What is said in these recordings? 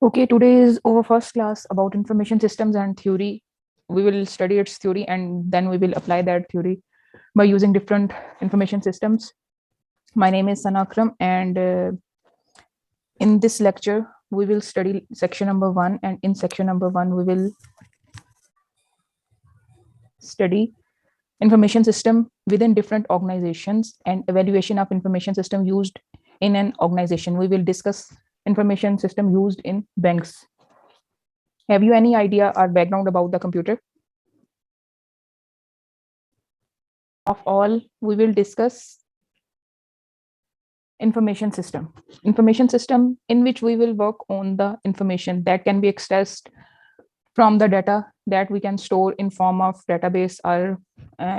Okay, today is our first class about information systems and theory. We will study its theory and then we will apply that theory by using different information systems. My name is Sanakram, and in this lecture, we will study section number 1. And in section number 1, we will study information system within different organizations and evaluation of information system used in an organization. We will discuss information system used in banks. Have you any idea or background about the computer? Of all, we will discuss information system in which we will work on the information that can be accessed from the data that we can store in form of database or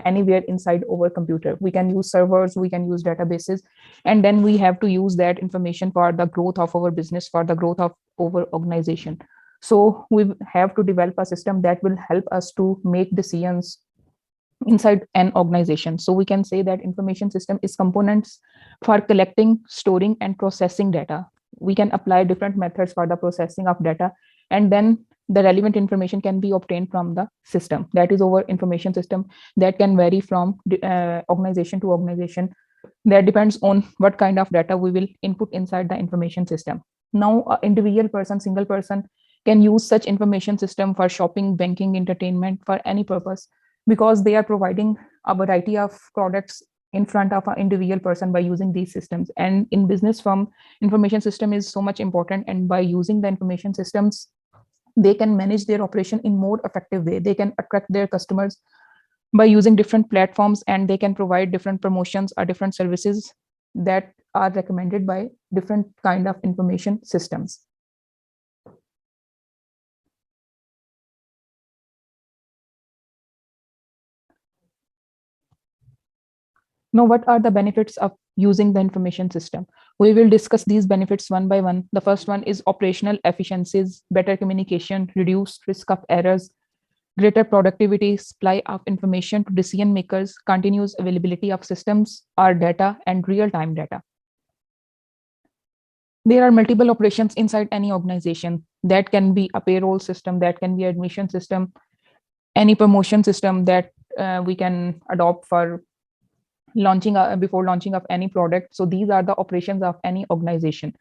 anywhere inside our computer. We can use servers, we can use databases, and then we have to use that information for the growth of our business, for the growth of our organization. So we have to develop a system that will help us to make decisions inside an organization. So we can say that information system is components for collecting, storing, and processing data. We can apply different methods for the processing of data, and then the relevant information can be obtained from the system. That is our information system. That can vary from organization to organization. That depends on what kind of data we will input inside the information system. Now, an individual person, single person, can use such information system for shopping, banking, entertainment, for any purpose, because they are providing a variety of products in front of an individual person by using these systems. And in business firm, information system is so much important, and by using the information systems, they can manage their operation in more effective way. They can attract their customers by using different platforms, and they can provide different promotions or different services that are recommended by different kind of information systems. Now, what are the benefits of using the information system? We will discuss these benefits one by one. The first one is operational efficiencies, better communication, reduced risk of errors, greater productivity, supply of information to decision makers, continuous availability of systems or data, and real-time data. There are multiple operations inside any organization. That can be a payroll system, that can be admission system, any promotion system that we can adopt for launching before launching of any product. So these are the operations of any organization.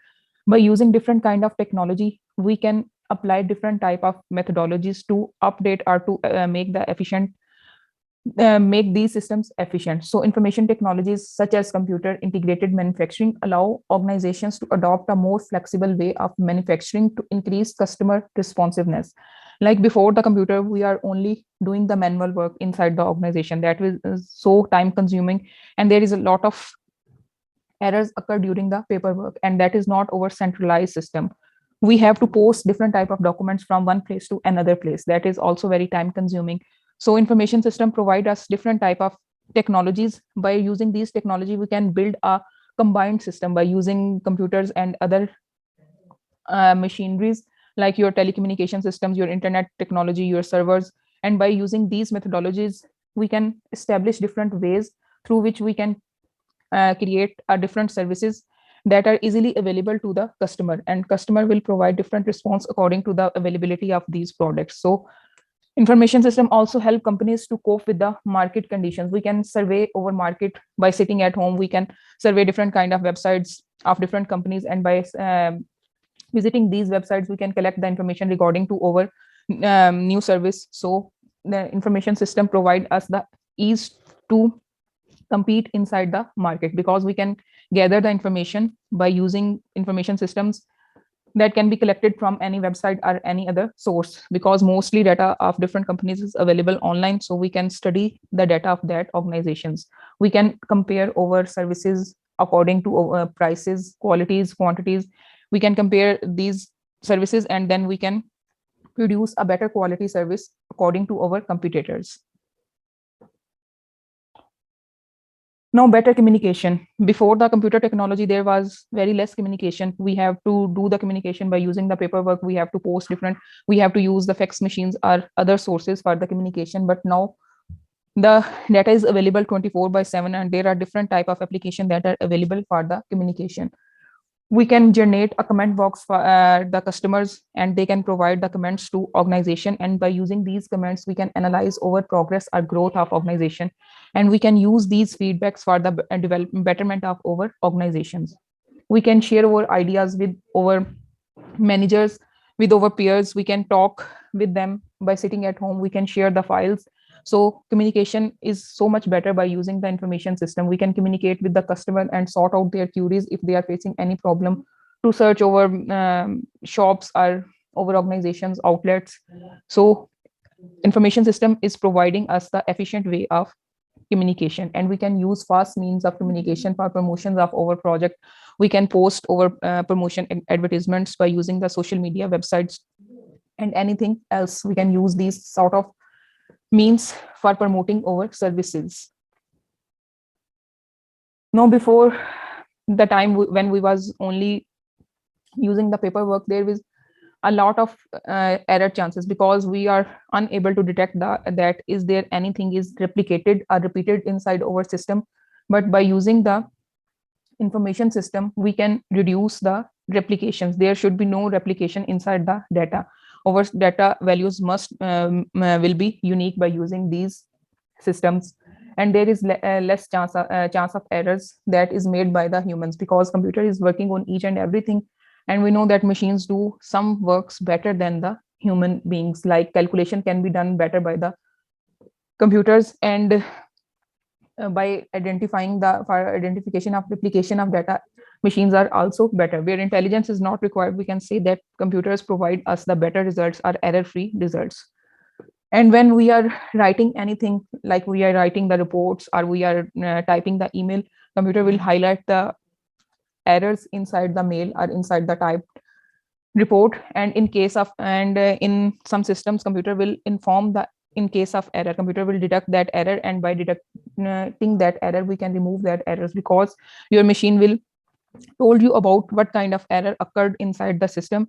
By using different kind of technology, we can apply different type of methodologies to update or to make these systems efficient. So information technologies such as computer integrated manufacturing allow organizations to adopt a more flexible way of manufacturing to increase customer responsiveness. Like before the computer, we are only doing the manual work inside the organization. That is so time consuming, and there is a lot of errors occur during the paperwork, and that is not our centralized system. We have to post different type of documents from one place to another place. That is also very time consuming. So information system provide us different type of technologies. By using these technology, we can build a combined system by using computers and other machineries, like your telecommunication systems, your internet technology, your servers. And by using these methodologies, we can establish different ways through which we can create different services that are easily available to the customer, and customer will provide different response according to the availability of these products. So information system also help companies to cope with the market conditions. We can survey over market by sitting at home. We can survey different kind of websites of different companies, and by visiting these websites, we can collect the information regarding to our new service. So the information system provide us the ease to compete inside the market, because we can gather the information by using information systems that can be collected from any website or any other source, because mostly data of different companies is available online. So we can study the data of that organizations. We can compare over services according to prices, qualities, quantities. We can compare these services, and then we can produce a better quality service according to our competitors. Now, better communication. Before the computer technology, there was very less communication. We have to do the communication by using the paperwork. We have to post different, we have to use the fax machines or other sources for the communication. But now the data is available 24/7, and there are different type of application that are available for the communication. We can generate a comment box for the customers, and they can provide the comments to organization, and by using these comments we can analyze over progress or growth of organization, and we can use these feedbacks for the betterment of our organizations. We can share our ideas with our managers, with our peers. We can talk with them by sitting at home. We can share the files. So communication is so much better by using the information system. We can communicate with the customer and sort out their queries if they are facing any problem, to search over shops or over organizations outlets. So information system is providing us the efficient way of communication, and we can use fast means of communication for promotions of our project. We can post over promotion advertisements by using the social media websites and anything else. We can use these sort of means for promoting our services. Now, before the time when we was only using the paperwork, there was a lot of error chances, because we are unable to detect that is there anything is replicated or repeated inside our system. But by using the information system, we can reduce the replications. There should be no replication inside the data. Our data values must will be unique by using these systems, and there is less chance of errors that is made by the humans, because computer is working on each and everything, and we know that machines do some works better than the human beings. Like calculation can be done better by the computers, and by identifying the for identification of replication of data, machines are also better. Where intelligence is not required, we can say that computers provide us the better results or error-free results. And when we are writing anything, like we are writing the reports or we are typing the email, computer will highlight the errors inside the mail or inside the typed report. And in some systems, computer will inform the in case of error, computer will deduct that error, and by deducting that error, we can remove that errors, because your machine will told you about what kind of error occurred inside the system,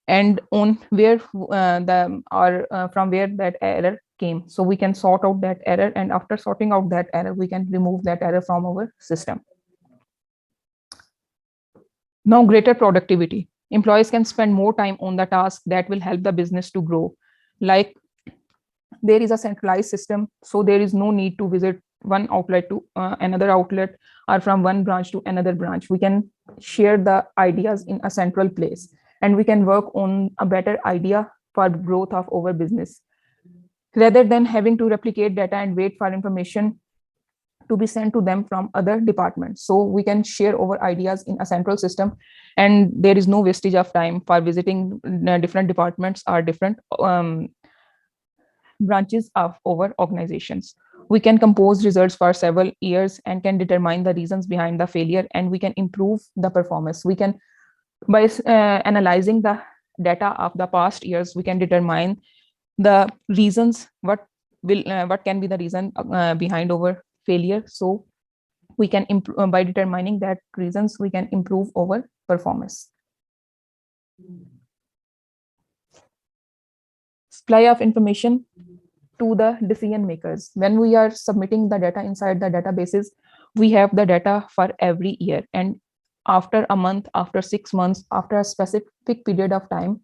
and on where from where that error came. So we can sort out that error, and after sorting out that error, we can remove that error from our system. Now, greater productivity. Employees can spend more time on the task that will help the business to grow. Like there is a centralized system, so there is no need to visit one outlet to another outlet, or from one branch to another branch. We can share the ideas in a central place, and we can work on a better idea for growth of our business, rather than having to replicate data and wait for information to be sent to them from other departments. So we can share our ideas in a central system, and there is no wastage of time for visiting different departments or different branches of our organizations. We can compose results for several years and can determine the reasons behind the failure, and we can improve the performance. We can, by analyzing the data of the past years, we can determine the reasons, what can be the reason behind our failure. So we can improve by determining that reasons, we can improve our performance. Supply of information to the decision makers. When we are submitting the data inside the databases, we have the data for every year, and after a month, after 6 months, after a specific period of time,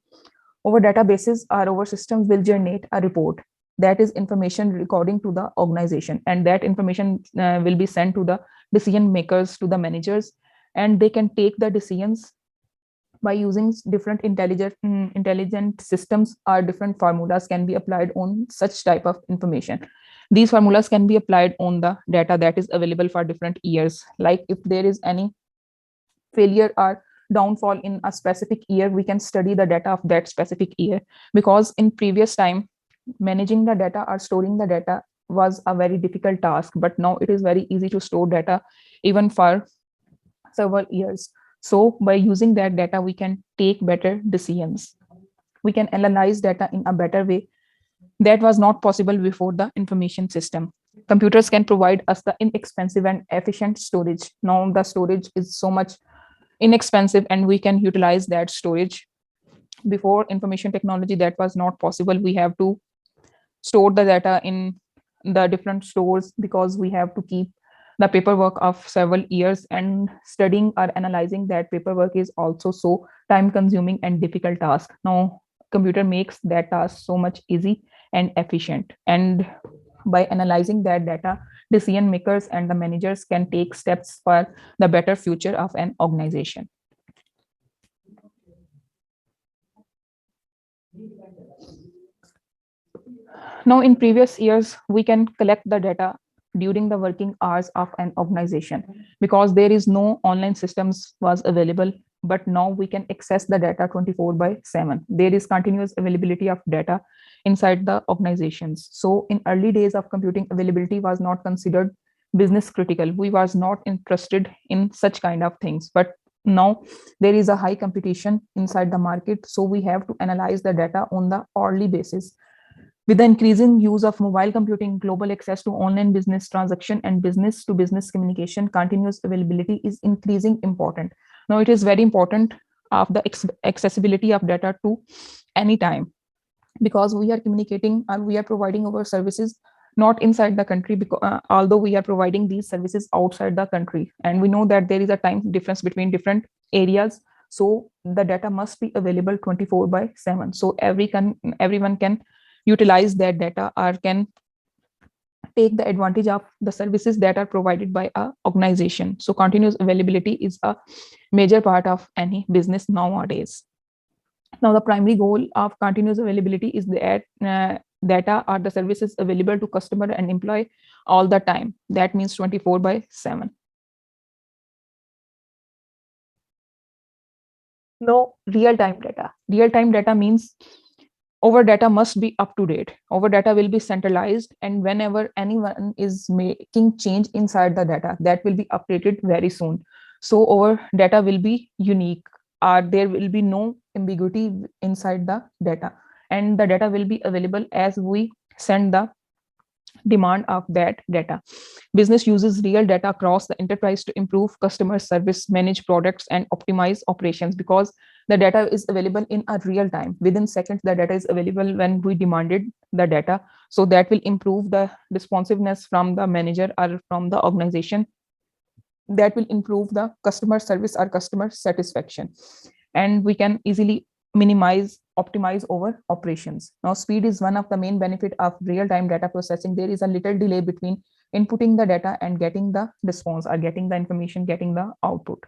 our databases or our systems will generate a report that is information recording to the organization, and that information will be sent to the decision makers, to the managers, and they can take the decisions by using different intelligent systems, or different formulas can be applied on such type of information. These formulas can be applied on the data that is available for different years. Like if there is any failure or downfall in a specific year, we can study the data of that specific year, because in previous time, managing the data or storing the data was a very difficult task, but now it is very easy to store data even for several years. So by using that data, we can take better decisions. We can analyze data in a better way that was not possible before the information system. Computers can provide us the inexpensive and efficient storage. Now the storage is so much inexpensive, and we can utilize that storage. Before information technology, that was not possible. We have to store the data in the different stores, because we have to keep the paperwork of several years, and studying or analyzing that paperwork is also so time consuming and difficult task. Now computer makes that task so much easy and efficient, and by analyzing that data, decision makers and the managers can take steps for the better future of an organization. Now, in previous years, we can collect the data during the working hours of an organization because there is no online systems was available. But now we can access the data 24/7. There is continuous availability of data inside the organizations. So in early days of computing, availability was not considered business critical. We was not interested in such kind of things. But now there is a high competition inside the market. So we have to analyze the data on the hourly basis. With the increasing use of mobile computing, global access to online business transaction and business to business communication, continuous availability is increasing important. Now it is very important of the accessibility of data to any time, because we are communicating and we are providing our services not inside the country, because although we are providing these services outside the country, and we know that there is a time difference between different areas. So the data must be available 24/7. So everyone can utilize that data or can take the advantage of the services that are provided by a organization. So continuous availability is a major part of any business nowadays. Now the primary goal of continuous availability is that data or the services available to customer and employee all the time. That means 24/7. No, real-time data. Real-time data means our data must be up to date. Our data will be centralized, and whenever anyone is making change inside the data, that will be updated very soon. So our data will be unique, or there will be no ambiguity inside the data, and the data will be available as we send the demand of that data. Business uses real data across the enterprise to improve customer service, manage products, and optimize operations, because the data is available in a real time. Within seconds, the data is available when we demanded the data. So that will improve the responsiveness from the manager or from the organization. That will improve the customer service or customer satisfaction. And we can easily optimize over operations. Now, speed is one of the main benefit of real-time data processing. There is a little delay between inputting the data and getting the response, or getting the information, getting the output.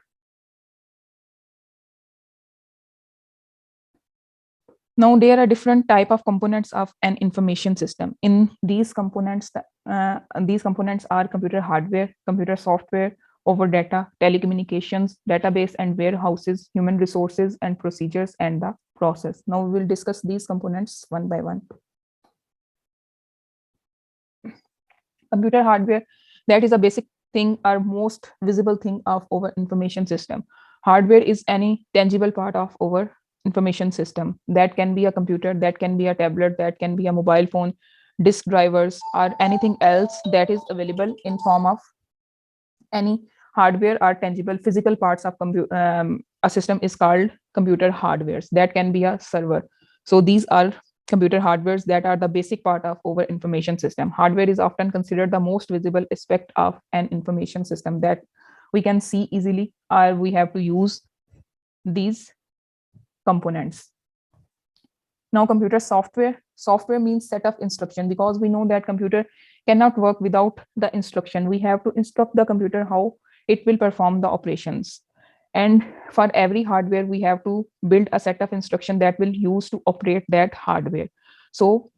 Now, there are different type of components of an information system. In these components are computer hardware, computer software, over data, telecommunications, database and warehouses, human resources and procedures, and the process. Now we will discuss these components one by one. Computer hardware, that is a basic thing or most visible thing of our information system. Hardware is any tangible part of our information system. That can be a computer, that can be a tablet, that can be a mobile phone, disk drivers, or anything else that is available in form of any hardware or tangible physical parts of a system is called computer hardwares. That can be a server. So these are computer hardwares that are the basic part of our information system. Hardware is often considered the most visible aspect of an information system that we can see easily, or we have to use these components. Now, computer software. Software means set of instruction, because we know that computer cannot work without the instruction. We have to instruct the computer how it will perform the operations. And for every hardware, we have to build a set of instruction that will use to operate that hardware. So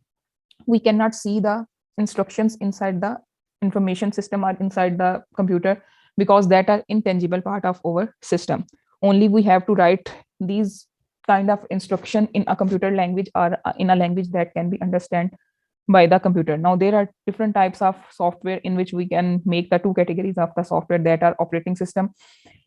we cannot see the instructions inside the information system or inside the computer, because that are intangible part of our system. Only we have to write these kind of instruction in a computer language, or in a language that can be understood by the computer. Now, there are different types of software in which we can make the two categories of the software, that are operating system,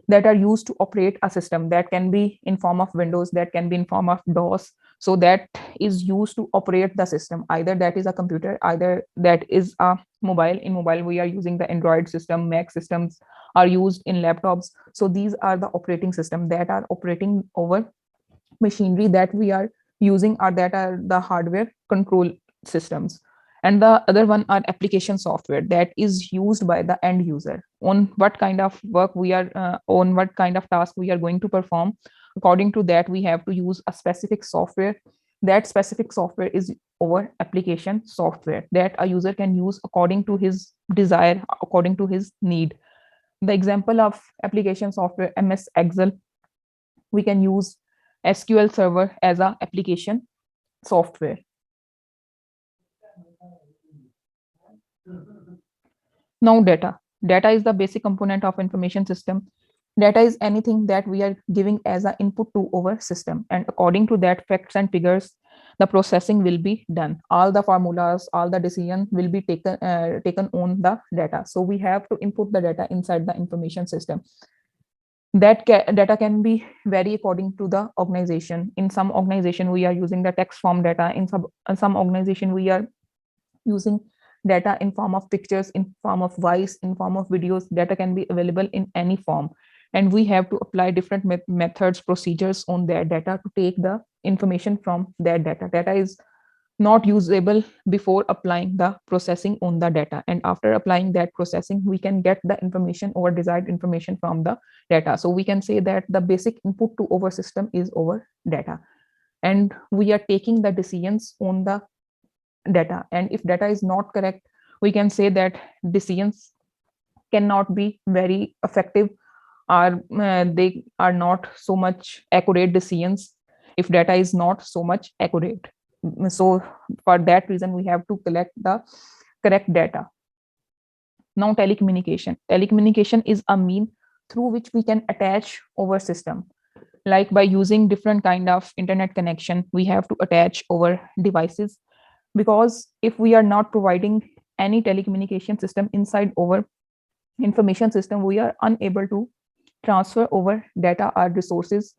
that are used to operate a system. That can be in form of Windows, that can be in form of DOS. So that is used to operate the system. Either that is a computer, either that is a mobile. In mobile, we are using the Android system, Mac systems are used in laptops. So these are the operating system that are operating over machinery that we are using, or that are the hardware control systems. And the other one are application software that is used by the end user on what kind of work we are on what kind of task we are going to perform. According to that, we have to use a specific software. That specific software is our application software that a user can use according to his desire, according to his need. The example of application software: MS Excel. We can use SQL Server as a application software. Now, data. Data is the basic component of information system. Data is anything that we are giving as an input to our system, and according to that facts and figures, the processing will be done. All the formulas, all the decisions will be taken on the data. So we have to input the data inside the information system. That data can be vary according to the organization. In some organization, we are using the text form data. In some organization, we are using data in form of pictures, in form of voice, in form of videos. Data can be available in any form, and we have to apply different methods, procedures on their data to take the information from their data. Data is not usable before applying the processing on the data, and after applying that processing, we can get the information or desired information from the data. So we can say that the basic input to our system is our data, and we are taking the decisions on the data. And if data is not correct, we can say that decisions cannot be very effective, or they are not so much accurate decisions if data is not so much accurate. So for that reason, we have to collect the correct data. Now, telecommunication is a mean through which we can attach our system. Like by using different kind of internet connection, we have to attach our devices, because if we are not providing any telecommunication system inside our information system, we are unable to transfer our data or resources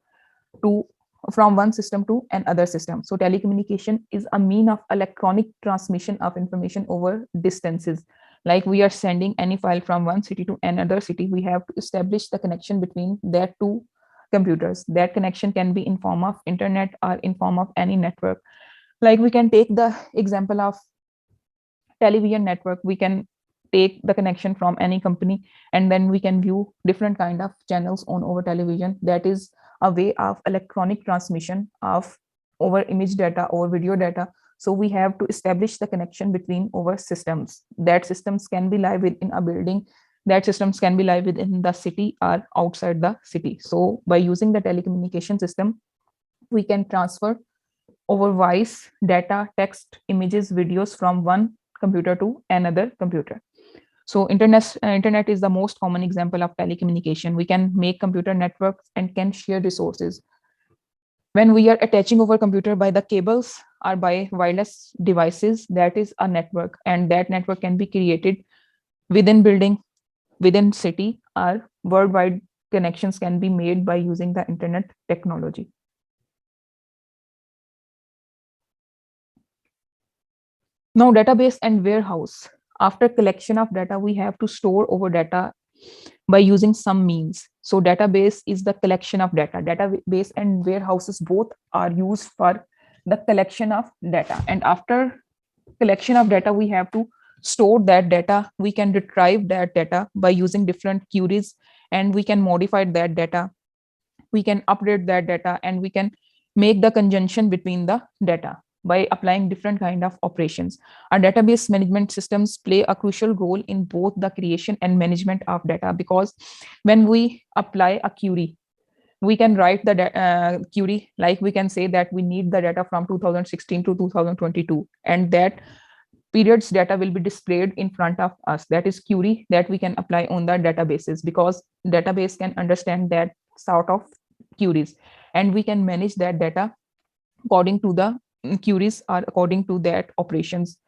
to from one system to another system. So telecommunication is a mean of electronic transmission of information over distances. Like we are sending any file from one city to another city, we have to establish the connection between their two computers. That connection can be in form of internet or in form of any network. Like we can take the example of television network. We can take the connection from any company, and then we can view different kind of channels on our television. That is a way of electronic transmission of our image data or video data. So we have to establish the connection between our systems. That systems can be live within a building, that systems can be live within the city or outside the city. So by using the telecommunication system, we can transfer over voice, data, text, images, videos from one computer to another computer. So internet is the most common example of telecommunication. We can make computer networks and can share resources. When we are attaching our computer by the cables or by wireless devices, that is a network, and that network can be created within building, within city, or worldwide connections can be made by using the internet technology. Now, database and warehouse. After collection of data, we have to store our data by using some means. So database is the collection of data. Database and warehouses both are used for the collection of data. And after collection of data, we have to store that data. We can retrieve that data by using different queries, and we can modify that data. We can update that data, and we can make the conjunction between the data by applying different kind of operations. Our database management systems play a crucial role in both the creation and management of data, because when we apply a query, we can write the query, like we can say that we need the data from 2016 to 2022, and that periods data will be displayed in front of us. That is query that we can apply on the databases, because database can understand that sort of queries, and we can manage that data according to the queries or according to that operations,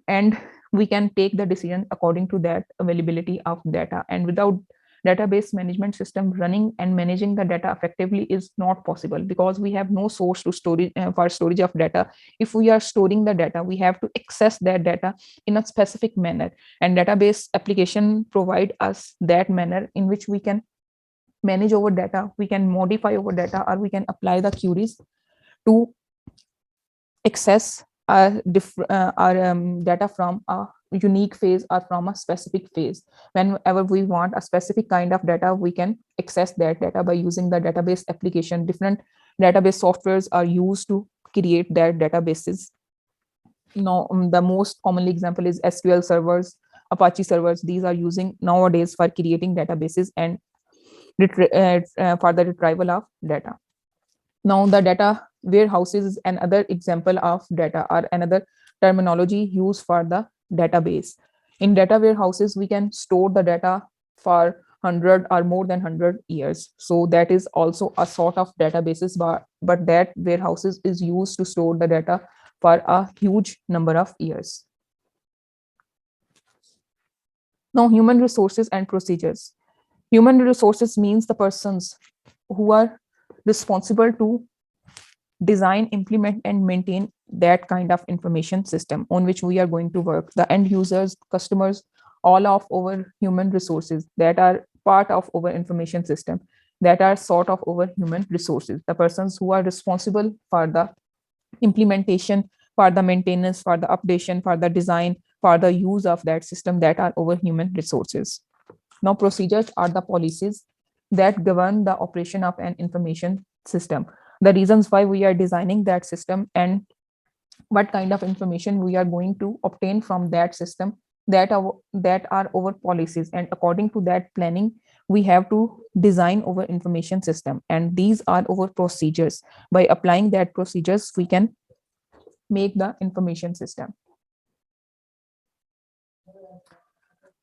and we can take the decision according to that availability of data. And without database management system running and managing the data effectively is not possible, because we have no source to storage for storage of data. If we are storing the data, we have to access that data in a specific manner, and database application provide us that manner in which we can manage our data, we can modify our data, or we can apply the queries to access data from a unique phase or from a specific phase. Whenever we want a specific kind of data, we can access that data by using the database application. Different database softwares are used to create that databases. The most commonly example is SQL servers, Apache servers. These are using nowadays for creating databases and for the retrieval of data. Now, the data warehouses is another example of data or another terminology used for the database. In data warehouses, we can store the data for 100 or more than 100 years. So that is also a sort of databases, but that warehouses is used to store the data for a huge number of years. Now, human resources and procedures. Human resources means the persons who are responsible to design, implement, and maintain that kind of information system on which we are going to work. The end users, customers, all of our human resources that are part of our information system, that are sort of our human resources. The persons who are responsible for the implementation, for the maintenance, for the updation, for the design, for the use of that system, that are our human resources. Now, procedures are the policies that govern the operation of an information system. The reasons why we are designing that system and what kind of information we are going to obtain from that system, that are our policies. And according to that planning, we have to design our information system. And these are our procedures. By applying that procedures, we can make the information system.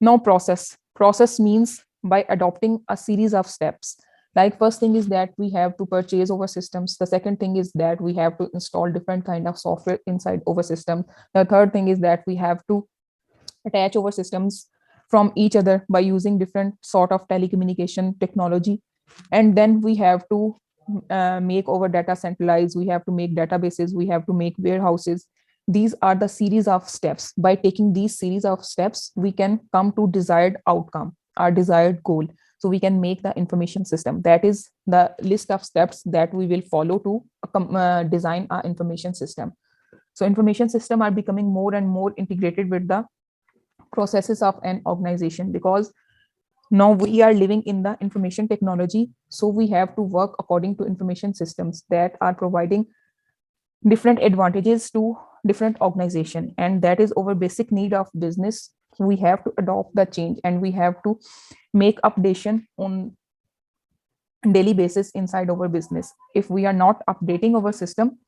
Now, process means by adopting a series of steps. Like, first thing is that we have to purchase our systems. The second thing is that we have to install different kind of software inside our system. The third thing is that we have to attach our systems from each other by using different sort of telecommunication technology. And then we have to make our data centralized. We have to make databases. We have to make warehouses. These are the series of steps. By taking these series of steps, we can come to desired outcome, our desired goal. So we can make the information system. That is the list of steps that we will follow to design our information system. So information system are becoming more and more integrated with the processes of an organization, because now we are living in the information technology. So we have to work according to information systems that are providing different advantages to different organization, and that is our basic need of business. We have to adopt the change, and we have to make updation on daily basis inside our business. If we are not updating our system,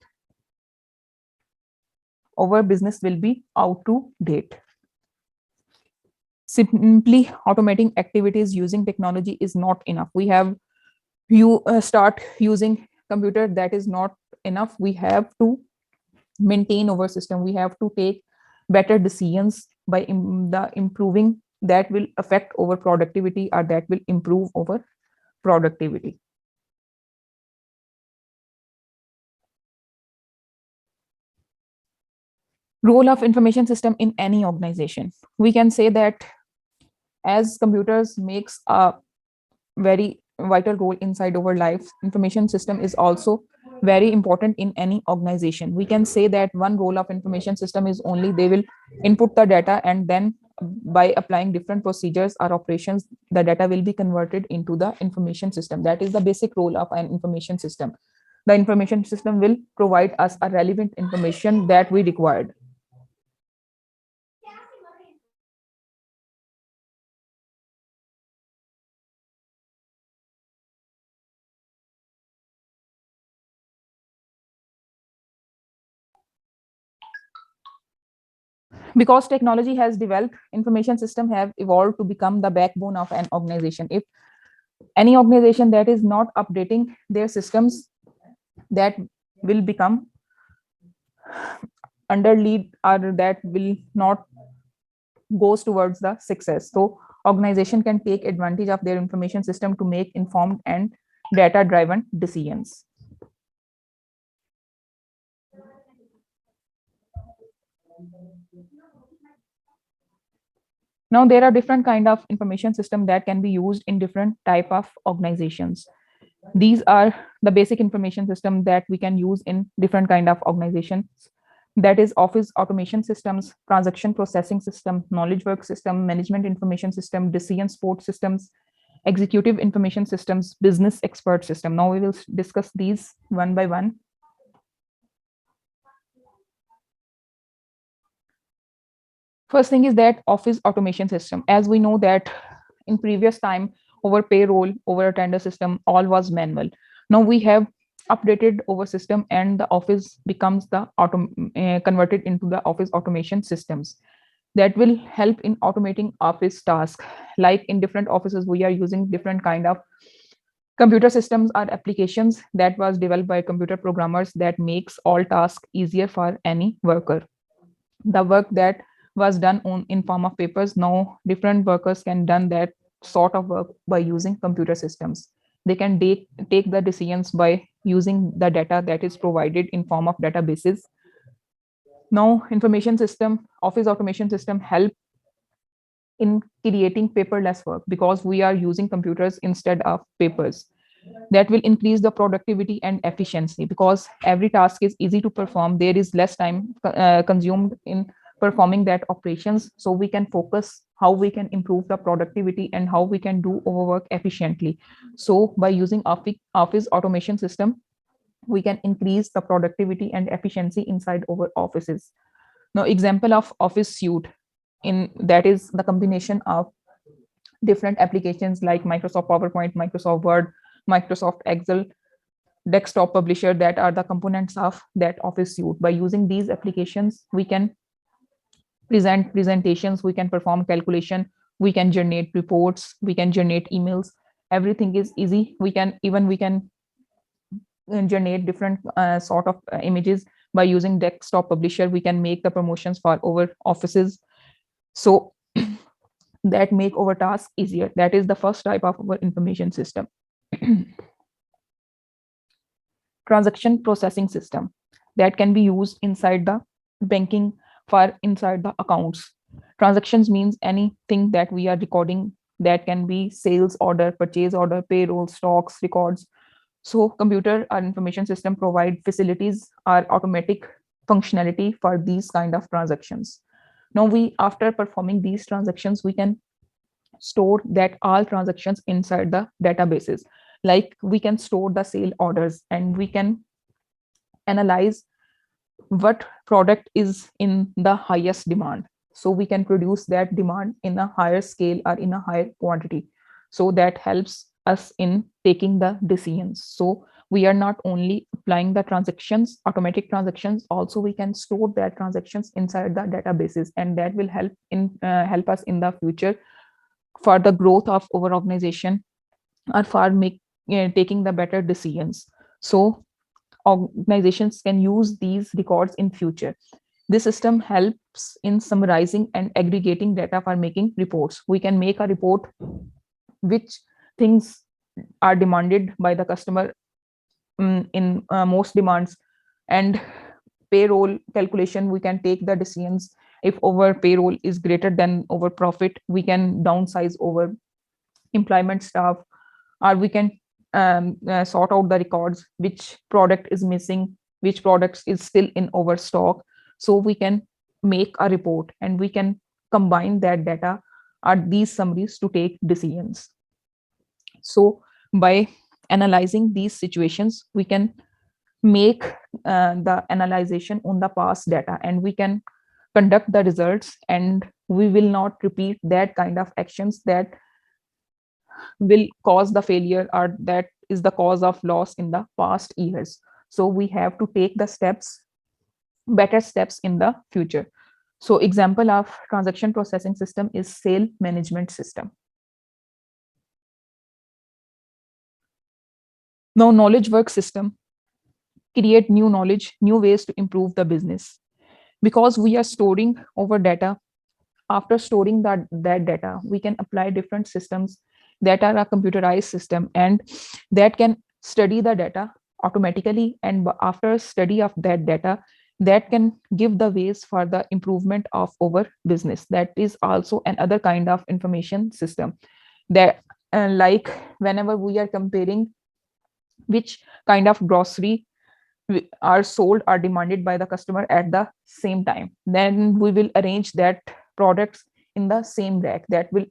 our business will be out to date. Simply automating activities using technology is not enough. We have you start using computer, that is not enough. We have to maintain our system. We have to take better decisions by the improving, that will affect our productivity, or that will improve our productivity. Role of information system in any organization. We can say that as computers makes a very vital role inside our lives, information system is also very important in any organization. We can say that one role of information system is only they will input the data, and then by applying different procedures or operations, the data will be converted into the information system. That is the basic role of an information system. The information system will provide us a relevant information that we required. Because technology has developed, information system have evolved to become the backbone of an organization. If any organization that is not updating their systems, that will become under lead, or that will not goes towards the success. So organization can take advantage of their information system to make informed and data driven decisions. Now, there are different kind of information system that can be used in different type of organizations. These are the basic information system that we can use in different kind of organizations. That is office automation systems, transaction processing system, knowledge work system, management information system, decision support systems, executive information systems, business expert system. Now we will discuss these one by one. First thing is that office automation system. As we know that in previous time, over payroll, over a tender system, all was manual. Now we have updated over system, and the office becomes the converted into the office automation systems that will help in automating office tasks. Like in different offices, we are using different kind of computer systems or applications that was developed by computer programmers that makes all tasks easier for any worker. The work that was done on in form of papers, now different workers can done that sort of work by using computer systems. They can take the decisions by using the data that is provided in form of databases. Now information system, office automation system help in creating paperless work because we are using computers instead of papers. That will increase the productivity and efficiency because every task is easy to perform. There is less time consumed in performing that operations, so we can focus how we can improve the productivity and how we can do our work efficiently. So by using office automation system, we can increase the productivity and efficiency inside our offices. Now example of office suite, in that is the combination of different applications like Microsoft PowerPoint, Microsoft Word, Microsoft Excel, desktop publisher, that are the components of that office suite. By using these applications, we can present presentations, we can perform calculation, we can generate reports, we can generate emails. Everything is easy. We can generate different sort of images. By using desktop publisher, we can make the promotions for our offices. So that make our task easier. That is the first type of our information system. Transaction processing system that can be used inside the banking for inside the accounts. Transactions means anything that we are recording, that can be sales order, purchase order, payroll, stocks, records. So computer or information system provide facilities or automatic functionality for these kind of transactions. Now we, after performing these transactions, we can store that all transactions inside the databases. Like we can store the sale orders, and we can analyze what product is in the highest demand, so we can produce that demand in a higher scale or in a higher quantity. So that helps us in taking the decisions. So we are not only applying the transactions, automatic transactions, also we can store that transactions inside the databases, and that will help us in the future for the growth of our organization or for taking the better decisions. So organizations can use these records in future. This system helps in summarizing and aggregating data for making reports. We can make a report which things are demanded by the customer in most demands. And payroll calculation, we can take the decisions. If our payroll is greater than our profit, we can downsize our employment staff, or we can sort out the records, which product is missing, which products is still in our stock. So we can make a report, and we can combine that data or these summaries to take decisions. So by analyzing these situations, we can make the analyzation on the past data, and we can conduct the results, and we will not repeat that kind of actions that will cause the failure or that is the cause of loss in the past years. So we have to take the steps, better steps in the future. So example of transaction processing system is sale management system. Now knowledge work system create new knowledge, new ways to improve the business, because we are storing our data. After storing that data, we can apply different systems that are a computerized system, and that can study the data automatically. And after study of that data, that can give the ways for the improvement of our business. That is also another kind of information system. That like whenever we are comparing which kind of grocery are sold, are demanded by the customer at the same time. Then we will arrange that products in the same rack. That will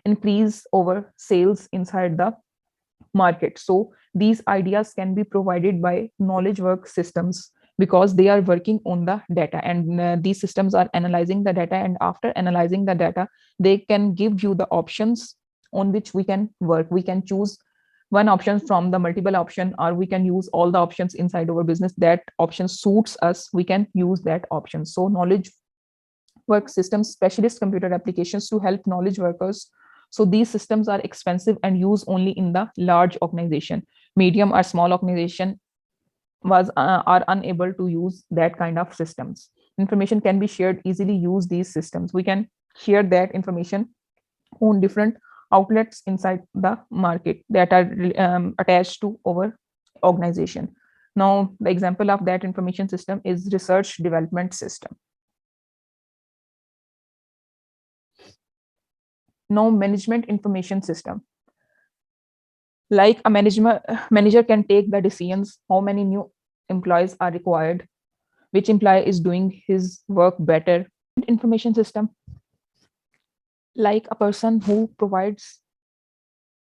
increase over sales inside the market. So these ideas can be provided by knowledge work systems because they are working on the data, and these systems are analyzing the data, and after analyzing the data they can give you the options on which we can work. We can choose one option from the multiple option, or we can use all the options inside our business. That option suits us, we can use that option. So knowledge work systems, specialist computer applications to help knowledge workers. So these systems are expensive and used only in the large organization. Medium or small organization was are unable to use that kind of systems. Information can be shared easily. Use these systems, we can share that information on different outlets inside the market that are attached to our organization. Now the example of that information system is research development system. Now management information system, like a manager can take the decisions how many new employees are required, which employee is doing his work better. Information system, like a person who provides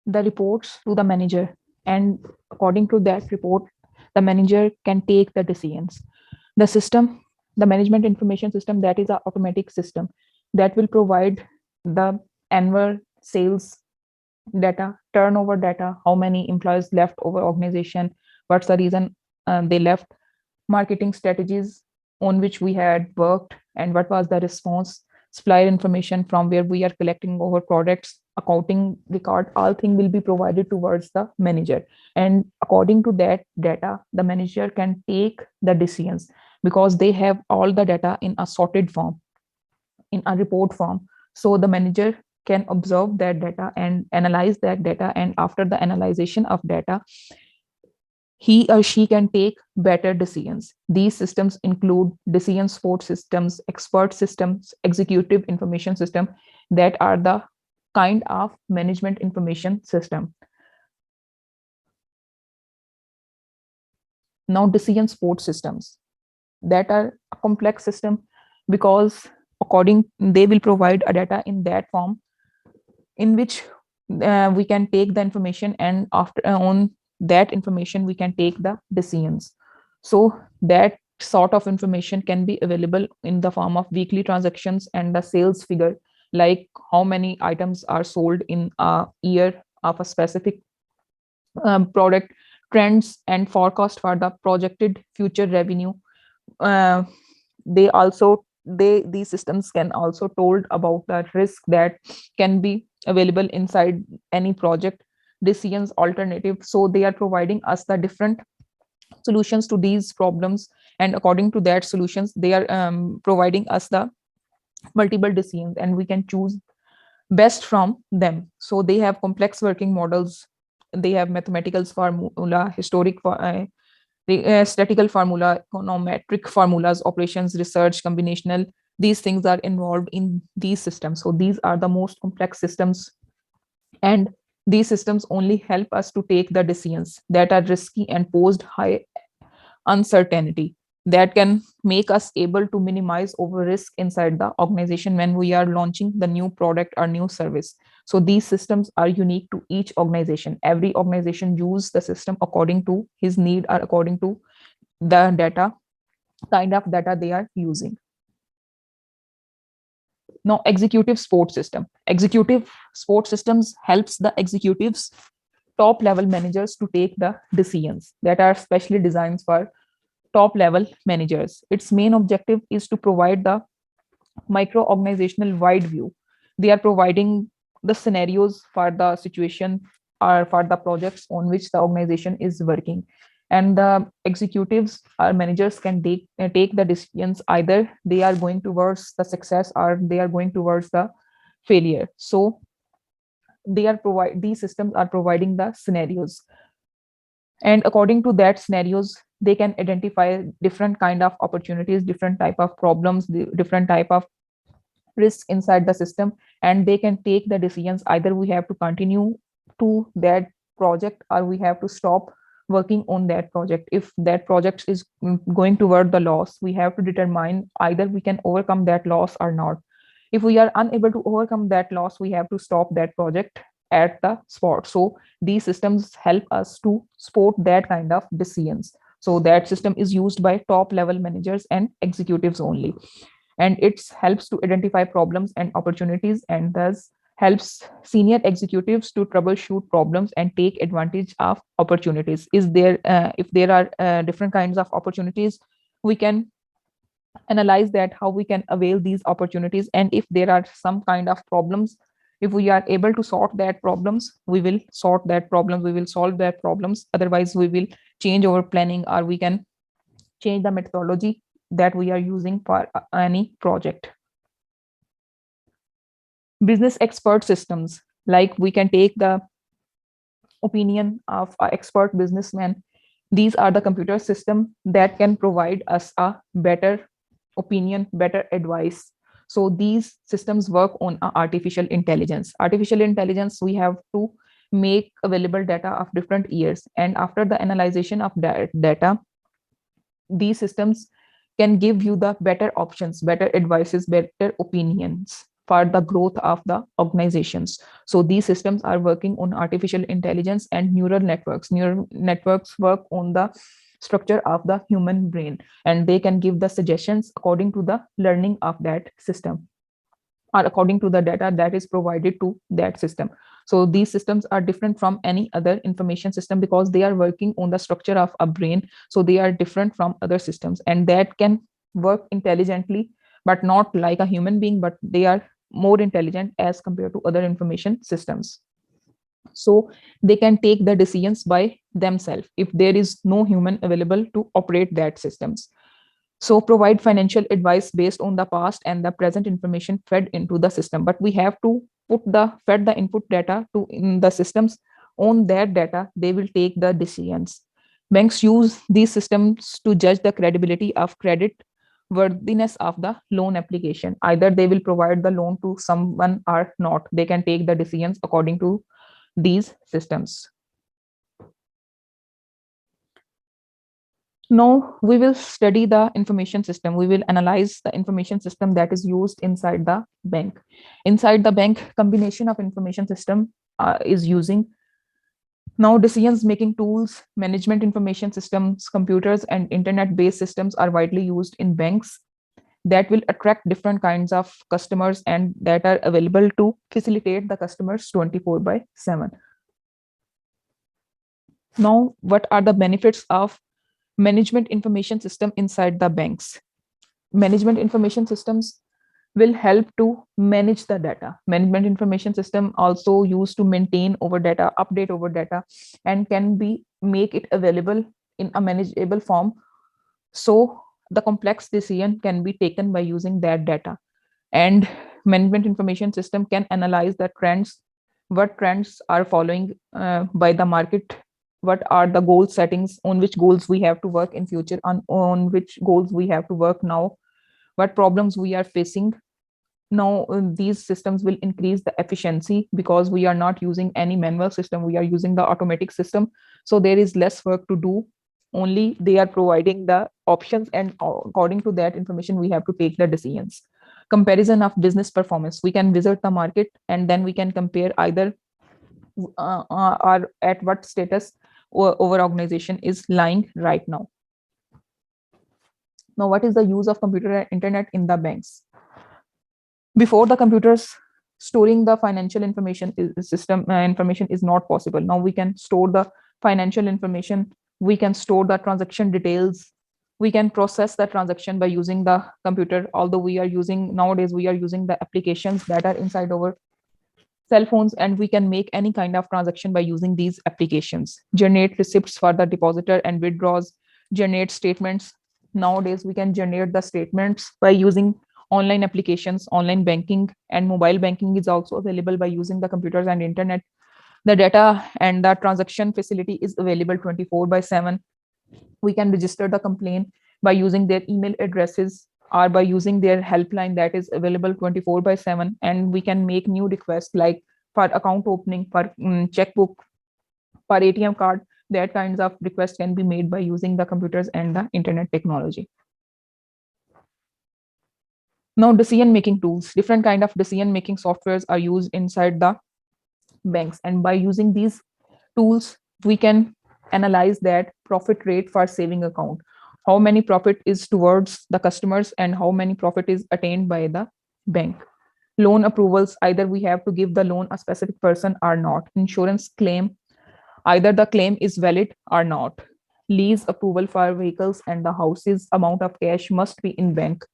the reports to the manager, and according to that report the manager can take the decisions. The system, the management information system, that is an automatic system that will provide the annual sales data, turnover data, how many employees left our organization, what's the reason they left, marketing strategies on which we had worked, and what was the response, supplier information from where we are collecting our products, accounting record, all things will be provided towards the manager. And according to that data, the manager can take the decisions because they have all the data in a sorted form, in a report form. So the manager can observe that data and analyze that data, and after the analyzation of data he or she can take better decisions. These systems include decision support systems, expert systems, executive information system, that are the kind of management information system. Now decision support systems, that are a complex system because according they will provide a data in that form in which we can take the information, and after on that information we can take the decisions. So that sort of information can be available in the form of weekly transactions and the sales figure, like how many items are sold in a year of a specific product, trends and forecast for the projected future revenue. uh, they also these systems can also told about the risk that can be available inside any project, decisions alternative. So they are providing us the different solutions to these problems, and according to that solutions they are providing us the multiple decisions, and we can choose best from them. So they have complex working models, they have mathematical formula, statistical formula, econometric formulas, operations, research, combinational. These things are involved in these systems. So these are the most complex systems, and these systems only help us to take the decisions that are risky and posed high uncertainty, that can make us able to minimize over risk inside the organization when we are launching the new product or new service. So these systems are unique to each organization. Every organization use the system according to his need or according to the data, kind of data they are using. Now executive support system, executive support systems helps the executives, top level managers to take the decisions that are specially designed for top level managers. Its main objective is to provide the micro organizational wide view. They are providing the scenarios for the situation or for the projects on which the organization is working. And the executives or managers can take the decisions, either they are going towards the success or they are going towards the failure. So these systems are providing the scenarios, and according to that scenarios they can identify different kind of opportunities, different type of problems, different type of risk inside the system, and they can take the decisions, either we have to continue to that project or we have to stop working on that project. If that project is going toward the loss, we have to determine either we can overcome that loss or not. If we are unable to overcome that loss, we have to stop that project at the spot. So these systems help us to support that kind of decisions. So that system is used by top level managers and executives only, and it helps to identify problems and opportunities, and thus helps senior executives to troubleshoot problems and take advantage of opportunities. Is there If there are different kinds of opportunities, we can analyze that how we can avail these opportunities, and if there are some kind of problems, if we are able to sort that problems, we will sort that problem, we will solve that problems. Otherwise we will change our planning, or we can change the methodology that we are using for any project. Business expert systems, like we can take the opinion of an expert businessman. These are the computer system that can provide us a better opinion, better advice. So these systems work on artificial intelligence. Artificial intelligence, we have to make available data of different years, and after the analyzation of that data, these systems can give you the better options, better advices, better opinions for the growth of the organizations. So these systems are working on artificial intelligence and neural networks. Neural networks work on the structure of the human brain, and they can give the suggestions according to the learning of that system, or according to the data that is provided to that system. So these systems are different from any other information system because they are working on the structure of a brain. So they are different from other systems, and that can work intelligently, but not like a human being, but they are more intelligent as compared to other information systems. So they can take the decisions by themselves if there is no human available to operate that systems. So provide financial advice based on the past and the present information fed into the system, but we have to fed the input data to in the systems. On that data they will take the decisions. Banks use these systems to judge the credibility of credit worthiness of the loan application. Either they will provide the loan to someone or not. They can take the decisions according to these systems. Now we will study the information system. We will analyze the information system that is used inside the bank. Inside the bank, combination of information system is using now decisions making tools, management information systems, computers, and internet-based systems are widely used in banks that will attract different kinds of customers and that are available to facilitate the customers 24 by 7. Now, what are the benefits of management information system inside the banks? Management information systems will help to manage the data. Management information system also used to maintain over data, update over data, and can be make it available in a manageable form. So the complex decision can be taken by using that data. And management information system can analyze the trends, what trends are following by the market, what are the goal settings, on which goals we have to work in future, on which goals we have to work now, what problems we are facing. Now these systems will increase the efficiency because we are not using any manual system, we are using the automatic system. So there is less work to do, only they are providing the options, and according to that information we have to take the decisions. Comparison of business performance, we can visit the market and then we can compare either or at what status our organization is lying right now. Now what is the use of computer and internet in the banks? Before the computers, storing the financial information information is not possible. Now we can store the financial information, we can store the transaction details, we can process the transaction by using the computer. Although we are using nowadays, we are using the applications that are inside our cell phones, and we can make any kind of transaction by using these applications. Generate receipts for the depositor and withdraws, generate statements. Nowadays we can generate the statements by using online applications, online banking, and mobile banking is also available by using the computers and internet. The data and the transaction facility is available 24 by 7. We can register the complaint by using their email addresses or by using their helpline that is available 24 by 7. And we can make new requests like for account opening, for checkbook, for ATM card. that kinds of requests can be made by using the computers and the internet technology. Now, decision making tools, different kind of decision making softwares are used inside the banks, and by using these tools we can analyze that profit rate for saving account, how many profit is towards the customers and how many profit is attained by the bank. Loan approvals, either we have to give the loan a specific person or not. Insurance claim, either the claim is valid or not. Lease approval for vehicles and the houses, amount of cash must be in bank.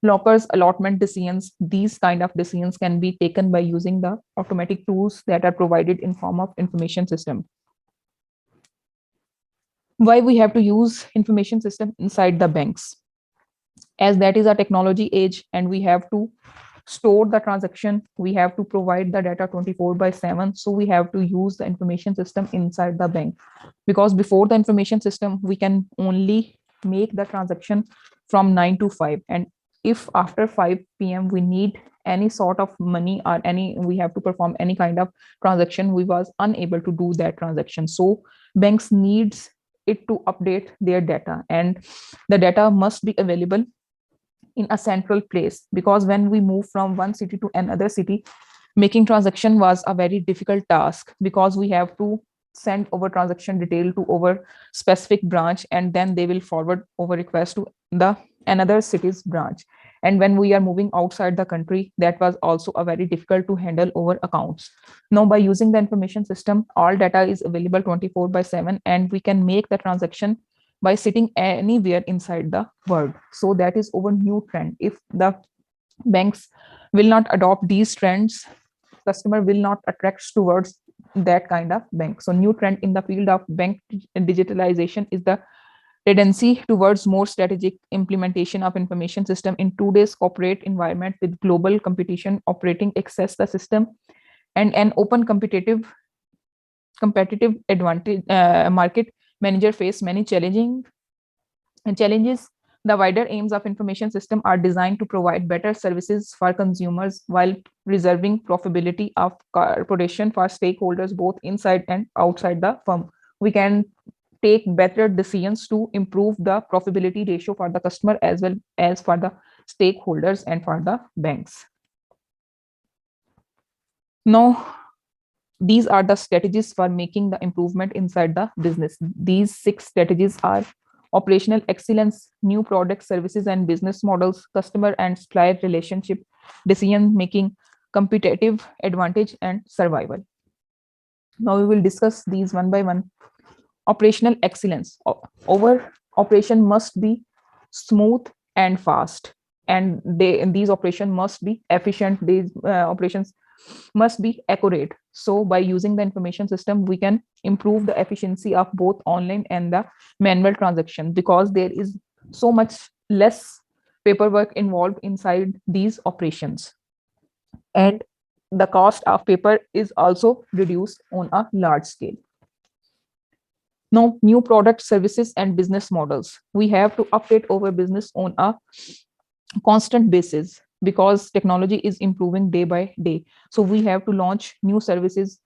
Lockers allotment decisions, these kind of decisions can be taken by using the automatic tools that are provided in form of information system. Why we have to use information system inside the banks? As that is a technology age and we have to store the transaction, we have to provide the data 24/7, so we have to use the information system inside the bank, because before the information system we can only make the transaction from 9 to 5, and if after 5 p.m. we need any sort of money or any we have to perform any kind of transaction, we was unable to do that transaction. So banks needs it to update their data, and the data must be available in a central place, because when we move from one city to another city, making transaction was a very difficult task, because we have to send over transaction detail to over specific branch, and then they will forward over request to the another city's branch. And when we are moving outside the country, that was also a very difficult to handle over accounts. Now by using the information system, all data is available 24/7, and we can make the transaction by sitting anywhere inside the world. So that is our new trend. If the banks will not adopt these trends, customer will not attract towards that kind of bank. So new trend in the field of bank digitalization is the tendency towards more strategic implementation of information system in today's corporate environment with global competition operating access the system and an open competitive advantage market. Manager face many challenges. The wider aims of information system are designed to provide better services for consumers while preserving profitability of corporation for stakeholders both inside and outside the firm. We can take better decisions to improve the profitability ratio for the customer as well as for the stakeholders and for the banks. Now, these are the strategies for making the improvement inside the business. These 6 strategies are operational excellence, new product services and business models, customer and supplier relationship, decision making, competitive advantage, and survival. Now we will discuss these one by one. Operational excellence. Our operation must be smooth and fast, and these operations must be efficient. These operations must be accurate. So by using the information system, we can improve the efficiency of both online and the manual transaction, because there is so much less paperwork involved inside these operations, and the cost of paper is also reduced on a large scale. Now, new product services and business models. We have to update our business on a constant basis, because technology is improving day by day. So we have to launch new services,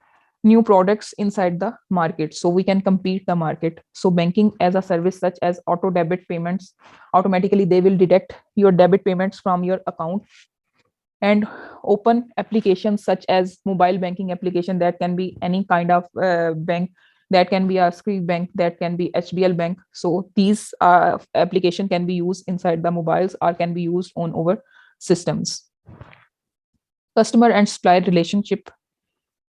new products inside the market, so we can compete the market. So banking as a service such as auto debit payments, automatically they will detect your debit payments from your account, and open applications such as mobile banking application, that can be any kind of bank, that can be a Scrip bank, that can be HBL bank. So these application can be used inside the mobiles or can be used on our systems. Customer and supplier relationship.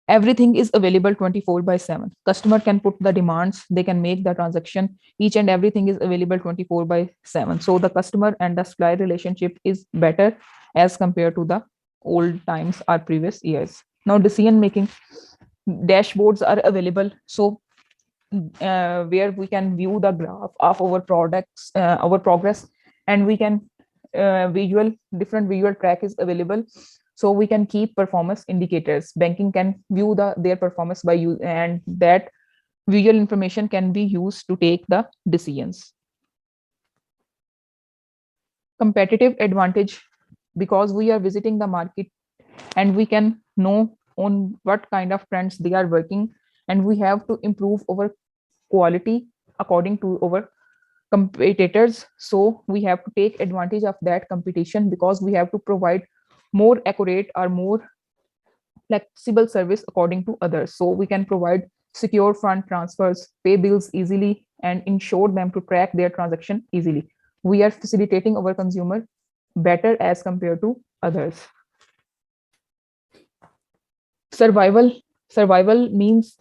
Everything is available 24/7. Customer can put the demands, they can make the transaction, each and everything is available 24/7. So the customer and the supplier relationship is better as compared to the old times or previous years. Now decision making. Dashboards are available, so where we can view the graph of our products, our progress, and we can different visual track is available, so we can keep performance indicators. Banking can view their performance by you, and that visual information can be used to take the decisions. Competitive advantage, because we are visiting the market and we can know on what kind of trends they are working, and we have to improve our quality according to our competitors. So we have to take advantage of that competition because we have to provide more accurate or more flexible service according to others. So we can provide secure fund transfers, pay bills easily, and ensure them to track their transaction easily. We are facilitating our consumer better as compared to others. Survival. Survival means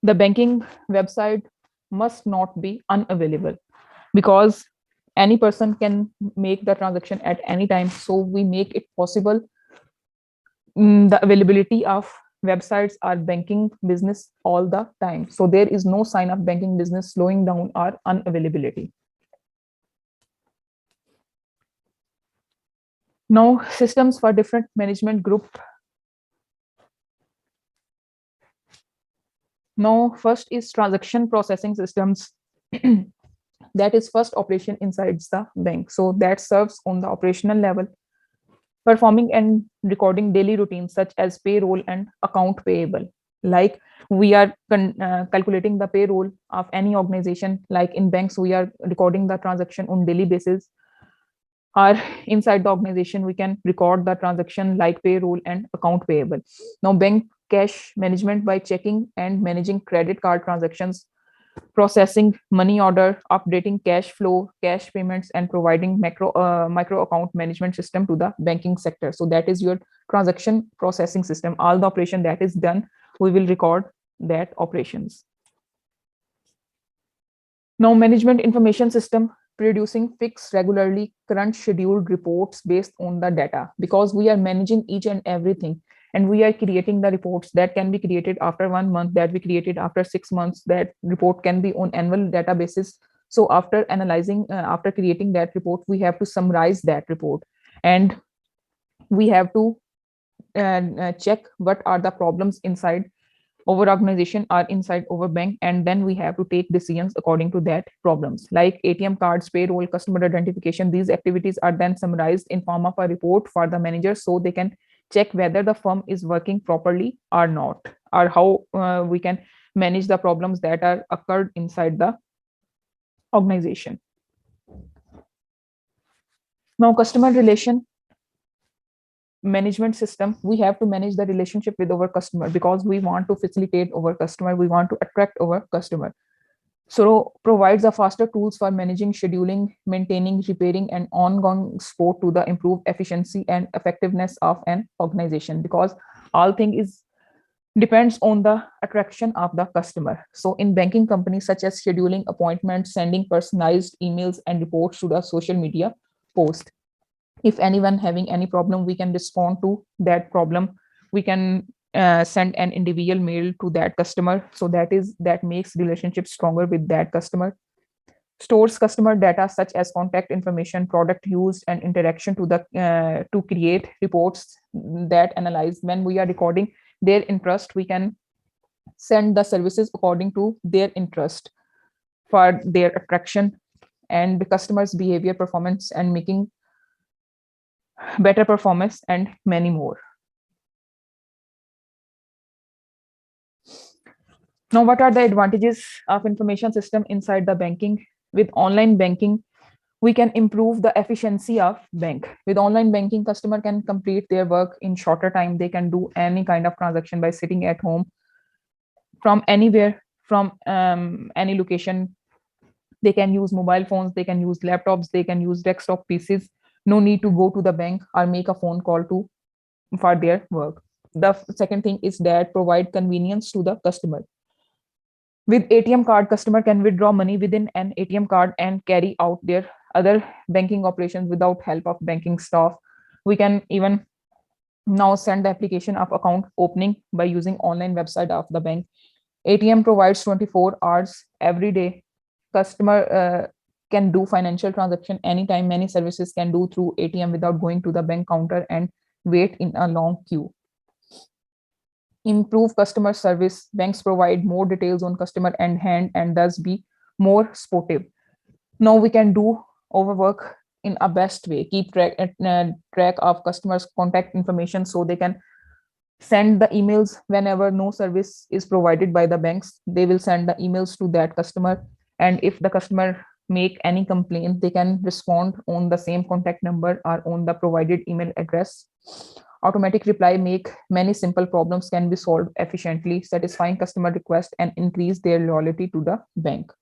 the banking website must not be unavailable because any person can make the transaction at any time. So we make it possible. The availability of websites are banking business all the time. So there is no sign of banking business slowing down or unavailability. Now, systems for different management group. Now, first is transaction processing systems. That is first operation inside the bank. So that serves on the operational level, performing and recording daily routines such as payroll and account payable. Like we are calculating the payroll of any organization, like in banks, we are recording the transaction on daily basis. Or inside the organization, we can record the transaction like payroll and account payable. Now, bank cash management by checking and managing credit card transactions, processing money order, updating cash flow, cash payments, and providing micro account management system to the banking sector. So that is your transaction processing system. All the operation that is done, we will record that operations. Now, management information system, producing fixed, regularly current scheduled reports based on the data, because we are managing each and everything, and we are creating the reports that can be created after 1 month, that we created after 6 months, that report can be on annual databases. So after analyzing, after creating that report, we have to summarize that report, and we have to check what are the problems inside our organization or inside our bank, and then we have to take decisions according to that problems, like ATM cards, payroll, customer identification. These activities are then summarized in form of a report for the manager, so they can check whether the firm is working properly or not, or how we can manage the problems that are occurred inside the organization. Now, customer relation management system, we have to manage the relationship with our customer because we want to facilitate our customer, we want to attract our customer. So provides a faster tools for managing, scheduling, maintaining, repairing, and ongoing support to the improve efficiency and effectiveness of an organization, because all thing is depends on the attraction of the customer. So in banking companies such as scheduling appointments, sending personalized emails and reports to the social media post. If anyone having any problem, we can respond to that problem. We can send an individual mail to that customer. So that makes relationship stronger with that customer. Stores customer data such as contact information, product used, and interaction to create reports that analyze. When we are recording their interest, we can send the services according to their interest for their attraction and the customer's behavior, performance, and making better performance, and many more. Now, what are the advantages of information system inside the banking? With online banking, we can improve the efficiency of bank. With online banking, customer can complete their work in shorter time. They can do any kind of transaction by sitting at home from anywhere, from any location. They can use mobile phones, they can use laptops, they can use desktop PCs. No need to go to the bank or make a phone call to for their work. The second thing is that provide convenience to the customer. With ATM card, customer can withdraw money within an ATM card and carry out their other banking operations without help of banking staff. We can even now send the application of account opening by using online website of the bank. ATM provides 24 hours every day. Customer can do financial transaction anytime. Many services can do through ATM without going to the bank counter and wait in a long queue. Improve customer service. Banks provide more details on customer and hand and thus be more supportive. Now we can do our work in a best way. Keep track of customers' contact information so they can send the emails whenever no service is provided by the banks. They will send the emails to that customer, and if the customer make any complaint, they can respond on the same contact number or on the provided email address. Automatic reply make many simple problems can be solved efficiently, satisfying customer request and increase their loyalty to the bank.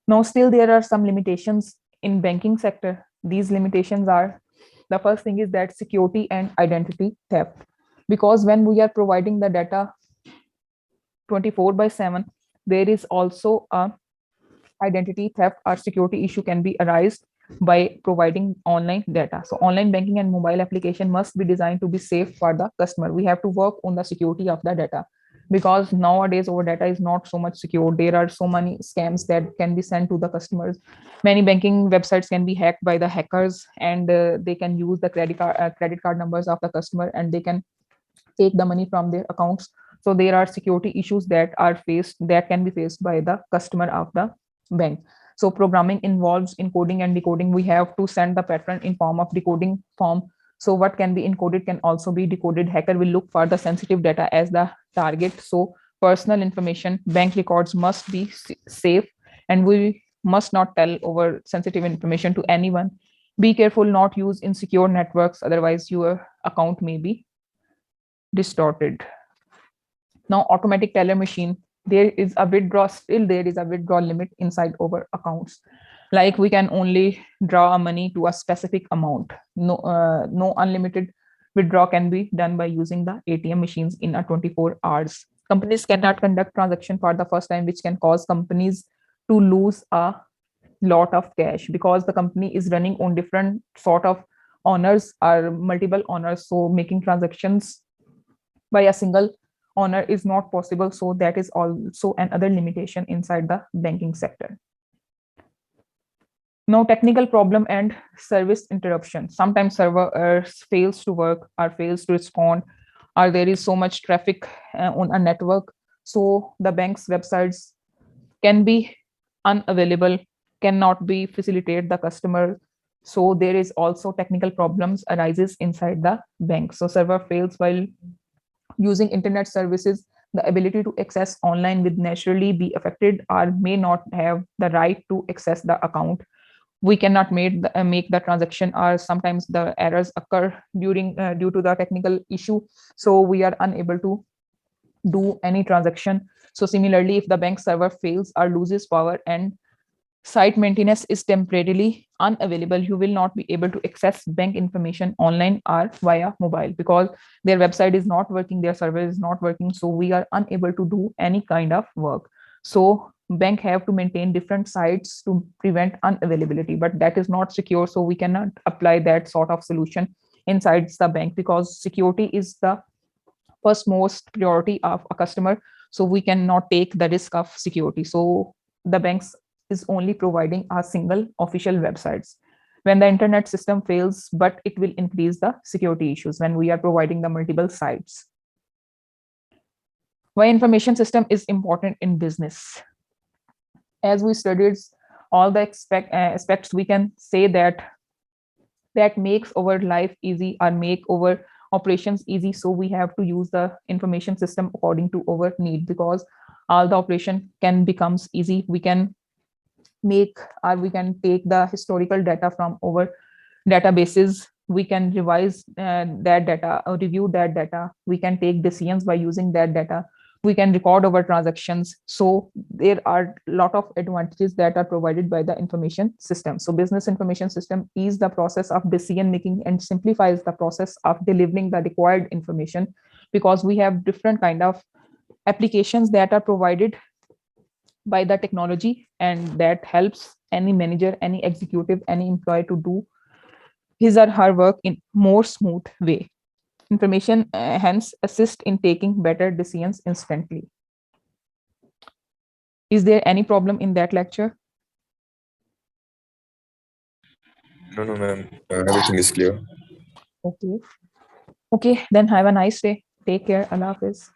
Now, still there are some limitations in banking sector. These limitations are, the first thing is that security and identity theft. Because when we are providing the data 24/7, there is also a identity theft or security issue can be arise by providing online data. So online banking and mobile application must be designed to be safe for the customer. We have to work on the security of the data, because nowadays our data is not so much secure. There are so many scams that can be sent to the customers. Many banking websites can be hacked by the hackers, and they can use the credit card numbers of the customer, and they can take the money from their accounts. So there are security issues that can be faced by the customer of the bank. So programming involves encoding and decoding. We have to send the pattern in form of decoding form. So what can be encoded can also be decoded. Hacker will look for the sensitive data as the target. So personal information, bank records must be safe, and we must not tell over sensitive information to anyone. Be careful, not use insecure networks, otherwise your account may be distorted. Now, automatic teller machine, there is a withdrawal limit inside our accounts. Like we can only draw money to a specific amount. No unlimited withdrawal can be done by using the ATM machines in a 24 hours. Companies cannot conduct transaction for the first time, which can cause companies to lose a lot of cash, because the company is running on different sort of owners or multiple owners. So making transactions by a single owner is not possible. So that is also another limitation inside the banking sector. Now, technical problem and service interruption. Sometimes server fails to work or fails to respond, or there is so much traffic on a network. So the bank's websites can be unavailable, cannot be facilitate the customer. So there is also technical problems arises inside the bank. So server fails while using internet services. The ability to access online will naturally be affected, or may not have the right to access the account. We cannot make the transaction, or sometimes the errors occur due to the technical issue. So we are unable to do any transaction. So similarly, if the bank server fails or loses power and site maintenance is temporarily unavailable, you will not be able to access bank information online or via mobile, because their website is not working, their server is not working. So we are unable to do any kind of work. So bank have to maintain different sites to prevent unavailability, but that is not secure. So we cannot apply that sort of solution inside the bank, because security is the first most priority of a customer. So we cannot take the risk of security. So the banks is only providing a single official websites when the internet system fails, but it will increase the security issues when we are providing the multiple sites. Why information system is important in business? As we studied all the aspects, we can say that makes our life easy or make our operations easy. So we have to use the information system according to our need, because all the operation can becomes easy. We can make, or we can take the historical data from our databases. We can revise that data or review that data. We can take decisions by using that data. We can record our transactions. So there are a lot of advantages that are provided by the information system. So business information system is the process of decision making and simplifies the process of delivering the required information, because we have different kind of applications that are provided by the technology, and that helps any manager, any executive, any employee to do his or her work in more smooth way. Information hence assist in taking better decisions instantly. Is there any problem in that lecture? No, ma'am. Everything is clear. Okay. Okay, then have a nice day. Take care. Allah Hafiz.